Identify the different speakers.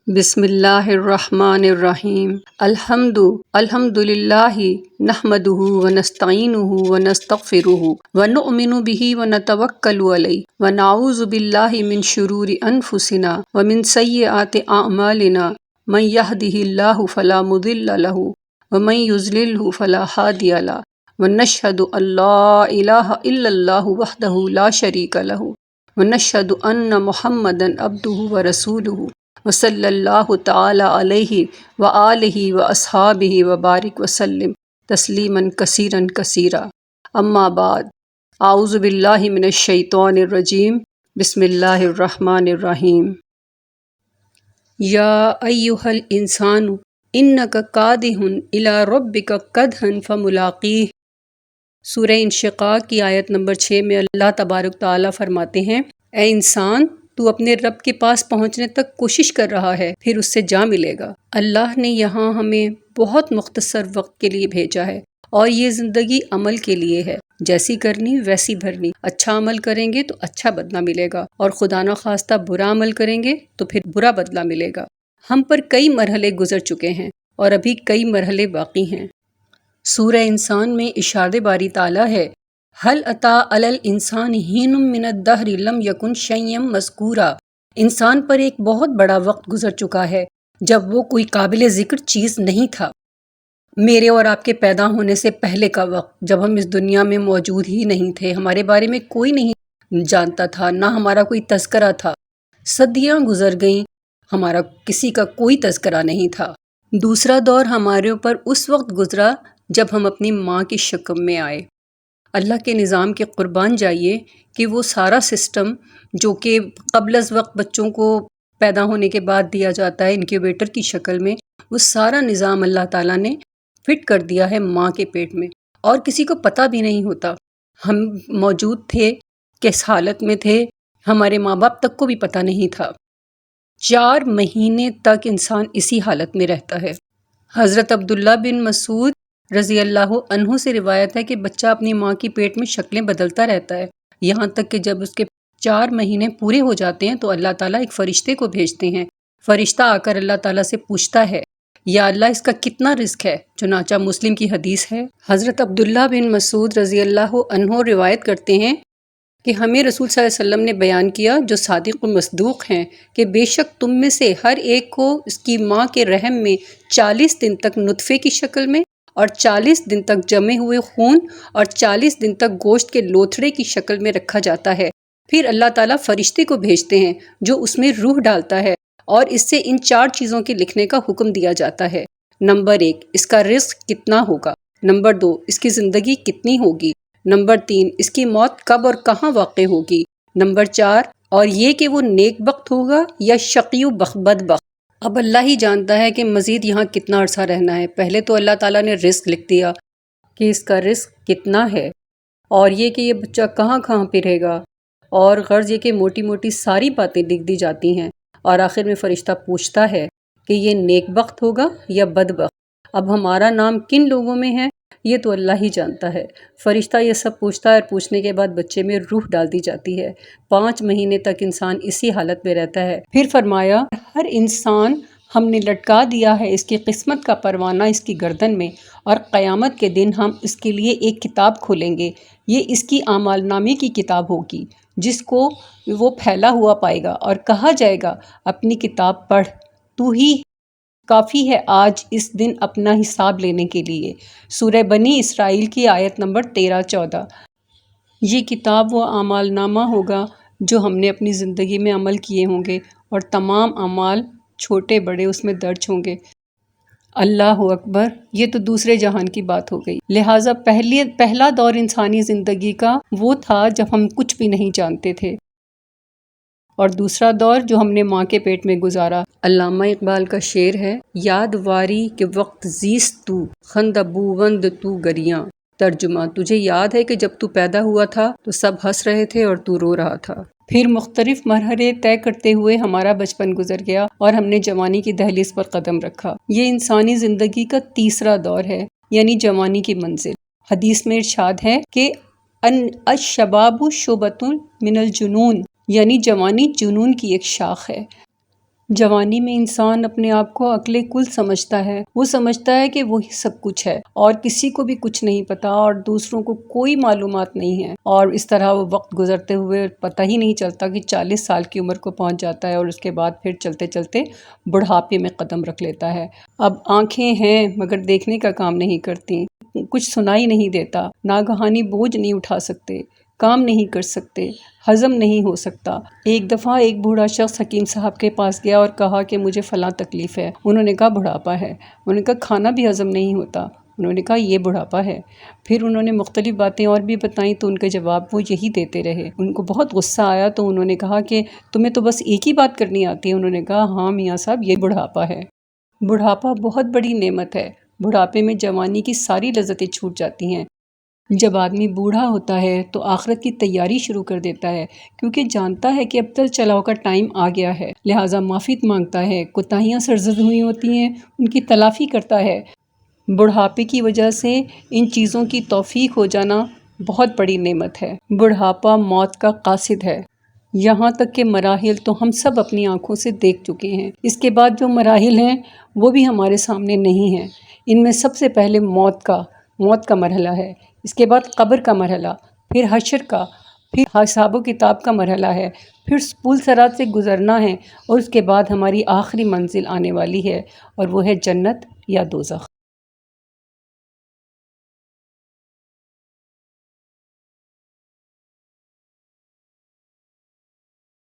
Speaker 1: بسم اللہ الرحمن الرحیم الحمد للہ نحمده ونستعینه ونستغفره ونؤمن به ونتوکل علیہ ونعوذ باللہ من شرور انفسنا ومن سیئات اعمالنا من یهده اللہ فلا مضل له ومن یضللہ فلا ہادی له ونشهد ان لا الہ الا اللہ وحدہ لا شریک له ونشهد ان محمدا عبدہ ورسولہ وصلی اللہ تعالی علیہ وآلہ واصحابہ وبارک وسلم تسلیما کثیرا کثیرا اما بعد اعوذ باللہ من الشیطان الرجیم بسم اللہ الرحمن الرحیم یا ایہا الانسان انک قادح الی ربک قدحا فملاقیہ۔ سورہ انشقاق کی آیت نمبر 6 میں اللہ تبارک تعالیٰ فرماتے ہیں، اے انسان تو اپنے رب کے پاس پہنچنے تک کوشش کر رہا ہے، پھر اس سے جا ملے گا۔ اللہ نے یہاں ہمیں بہت مختصر وقت کے لیے بھیجا ہے اور یہ زندگی عمل کے لیے ہے، جیسی کرنی ویسی بھرنی۔ اچھا عمل کریں گے تو اچھا بدلہ ملے گا، اور خدا نخواستہ برا عمل کریں گے تو پھر برا بدلہ ملے گا۔ ہم پر کئی مرحلے گزر چکے ہیں اور ابھی کئی مرحلے باقی ہیں۔ سورہ انسان میں ارشاد باری تعالیٰ ہے، هل اتی علی الانسان حین من الدہر لم یکن شیئا مذکورا۔ انسان پر ایک بہت بڑا وقت گزر چکا ہے جب وہ کوئی قابل ذکر چیز نہیں تھا۔ میرے اور آپ کے پیدا ہونے سے پہلے کا وقت، جب ہم اس دنیا میں موجود ہی نہیں تھے، ہمارے بارے میں کوئی نہیں جانتا تھا، نہ ہمارا کوئی تذکرہ تھا۔ صدیاں گزر گئیں، ہمارا کسی کا کوئی تذکرہ نہیں تھا۔ دوسرا دور ہمارے اوپر اس وقت گزرا جب ہم اپنی ماں کی شکم میں آئے۔ اللہ کے نظام کے قربان جائیے کہ وہ سارا سسٹم جو کہ قبل از وقت بچوں کو پیدا ہونے کے بعد دیا جاتا ہے انکیوبیٹر کی شکل میں، وہ سارا نظام اللہ تعالیٰ نے فٹ کر دیا ہے ماں کے پیٹ میں، اور کسی کو پتہ بھی نہیں ہوتا ہم موجود تھے، کس حالت میں تھے، ہمارے ماں باپ تک کو بھی پتہ نہیں تھا۔ 4 مہینے تک انسان اسی حالت میں رہتا ہے۔ حضرت عبداللہ بن مسعود رضی اللہ عنہ سے روایت ہے کہ بچہ اپنی ماں کی پیٹ میں شکلیں بدلتا رہتا ہے، یہاں تک کہ جب اس کے 4 مہینے پورے ہو جاتے ہیں تو اللہ تعالیٰ ایک فرشتے کو بھیجتے ہیں۔ فرشتہ آ کر اللہ تعالیٰ سے پوچھتا ہے، یا اللہ اس کا کتنا رزق ہے؟ چنانچہ مسلم کی حدیث ہے۔ حضرت عبداللہ بن مسعود رضی اللہ عنہ روایت کرتے ہیں کہ ہمیں رسول صلی اللہ علیہ وسلم نے بیان کیا، جو صادق و مصدوق ہیں، کہ بے شک تم میں سے ہر ایک کو اس کی ماں کے رحم میں 40 دن تک نطفے کی شکل میں، اور 40 دن تک جمے ہوئے خون، اور 40 دن تک گوشت کے لوتھڑے کی شکل میں رکھا جاتا ہے۔ پھر اللہ تعالیٰ فرشتے کو بھیجتے ہیں جو اس میں روح ڈالتا ہے، اور اس سے ان 4 چیزوں کے لکھنے کا حکم دیا جاتا ہے۔ نمبر 1، اس کا رزق کتنا ہوگا۔ نمبر 2، اس کی زندگی کتنی ہوگی۔ نمبر 3، اس کی موت کب اور کہاں واقع ہوگی۔ نمبر 4، اور یہ کہ وہ نیک بخت ہوگا یا شقی و بدبخت۔ اب اللہ ہی جانتا ہے کہ مزید یہاں کتنا عرصہ رہنا ہے۔ پہلے تو اللہ تعالیٰ نے رزق لکھ دیا کہ اس کا رزق کتنا ہے، اور یہ کہ یہ بچہ کہاں کہاں پہ رہے گا، اور غرض یہ کہ موٹی موٹی ساری باتیں لکھ دی جاتی ہیں، اور آخر میں فرشتہ پوچھتا ہے کہ یہ نیک بخت ہوگا یا بدبخت۔ اب ہمارا نام کن لوگوں میں ہے یہ تو اللہ ہی جانتا ہے۔ فرشتہ یہ سب پوچھتا ہے، اور پوچھنے کے بعد بچے میں روح ڈال دی جاتی ہے۔ 5 مہینے تک انسان اسی حالت میں رہتا ہے۔ پھر فرمایا، ہر انسان ہم نے لٹکا دیا ہے اس کی قسمت کا پروانہ اس کی گردن میں، اور قیامت کے دن ہم اس کے لیے ایک کتاب کھولیں گے، یہ اس کی اعمال نامے کی کتاب ہوگی، جس کو وہ پھیلا ہوا پائے گا، اور کہا جائے گا اپنی کتاب پڑھ، تو ہی کافی ہے آج اس دن اپنا حساب لینے کے لیے۔ سورہ بنی اسرائیل کی آیت نمبر 13-14۔ یہ کتاب وہ اعمال نامہ ہوگا جو ہم نے اپنی زندگی میں عمل کیے ہوں گے، اور تمام اعمال چھوٹے بڑے اس میں درج ہوں گے۔ اللہ اکبر، یہ تو دوسرے جہان کی بات ہو گئی۔ لہٰذا پہلا دور انسانی زندگی کا وہ تھا جب ہم کچھ بھی نہیں جانتے تھے، اور دوسرا دور جو ہم نے ماں کے پیٹ میں گزارا۔ علامہ اقبال کا شعر ہے، یاد واری کہ وقت زیست تو خند بوند تو گریاں۔ ترجمہ، تجھے یاد ہے کہ جب تو پیدا ہوا تھا تو سب ہنس رہے تھے اور تو رو رہا تھا۔ پھر مختلف مرحلے طے کرتے ہوئے ہمارا بچپن گزر گیا، اور ہم نے جوانی کی دہلیز پر قدم رکھا۔ یہ انسانی زندگی کا تیسرا دور ہے، یعنی جوانی کی منزل۔ حدیث میں ارشاد ہے کہ الشباب شعبۃ من الجنون، یعنی جوانی جنون کی ایک شاخ ہے۔ جوانی میں انسان اپنے آپ کو عقل کل سمجھتا ہے، وہ سمجھتا ہے کہ وہی سب کچھ ہے اور کسی کو بھی کچھ نہیں پتا اور دوسروں کو کوئی معلومات نہیں ہے، اور اس طرح وہ وقت گزرتے ہوئے پتہ ہی نہیں چلتا کہ 40 سال کی عمر کو پہنچ جاتا ہے اور اس کے بعد پھر چلتے چلتے بڑھاپے میں قدم رکھ لیتا ہے۔ اب آنکھیں ہیں مگر دیکھنے کا کام نہیں کرتی، کچھ سنائی نہیں دیتا، ناگہانی بوجھ نہیں اٹھا سکتے، کام نہیں کر سکتے، ہضم نہیں ہو سکتا۔ ایک دفعہ ایک بوڑھا شخص حکیم صاحب کے پاس گیا اور کہا کہ مجھے فلاں تکلیف ہے۔ انہوں نے کہا بڑھاپا ہے۔ انہوں نے کہا کھانا بھی ہضم نہیں ہوتا۔ انہوں نے کہا یہ بڑھاپا ہے۔ پھر انہوں نے مختلف باتیں اور بھی بتائیں تو ان کے جواب وہ یہی دیتے رہے۔ ان کو بہت غصہ آیا تو انہوں نے کہا کہ تمہیں تو بس ایک ہی بات کرنی آتی ہے۔ انہوں نے کہا ہاں میاں صاحب یہ بڑھاپا ہے۔ بڑھاپا بہت بڑی نعمت ہے۔ بڑھاپے میں جوانی کی ساری لذتیں چھوٹ جاتی ہیں۔ جب آدمی بوڑھا ہوتا ہے تو آخرت کی تیاری شروع کر دیتا ہے، کیونکہ جانتا ہے کہ اب تک چلاؤ کا ٹائم آ گیا ہے، لہٰذا معافی مانگتا ہے، کوتاہیاں سرزد ہوئی ہوتی ہیں ان کی تلافی کرتا ہے۔ بڑھاپے کی وجہ سے ان چیزوں کی توفیق ہو جانا بہت بڑی نعمت ہے۔ بڑھاپا موت کا قاصد ہے۔ یہاں تک کہ مراحل تو ہم سب اپنی آنکھوں سے دیکھ چکے ہیں، اس کے بعد جو مراحل ہیں وہ بھی ہمارے سامنے نہیں ہیں۔ ان میں سب سے پہلے موت کا مرحلہ ہے، اس کے بعد قبر کا مرحلہ، پھر حشر کا، پھر حساب و کتاب کا مرحلہ ہے، پھر پل صراط سے گزرنا ہے، اور اس کے بعد ہماری آخری منزل آنے والی ہے اور وہ ہے جنت یا دوزخ۔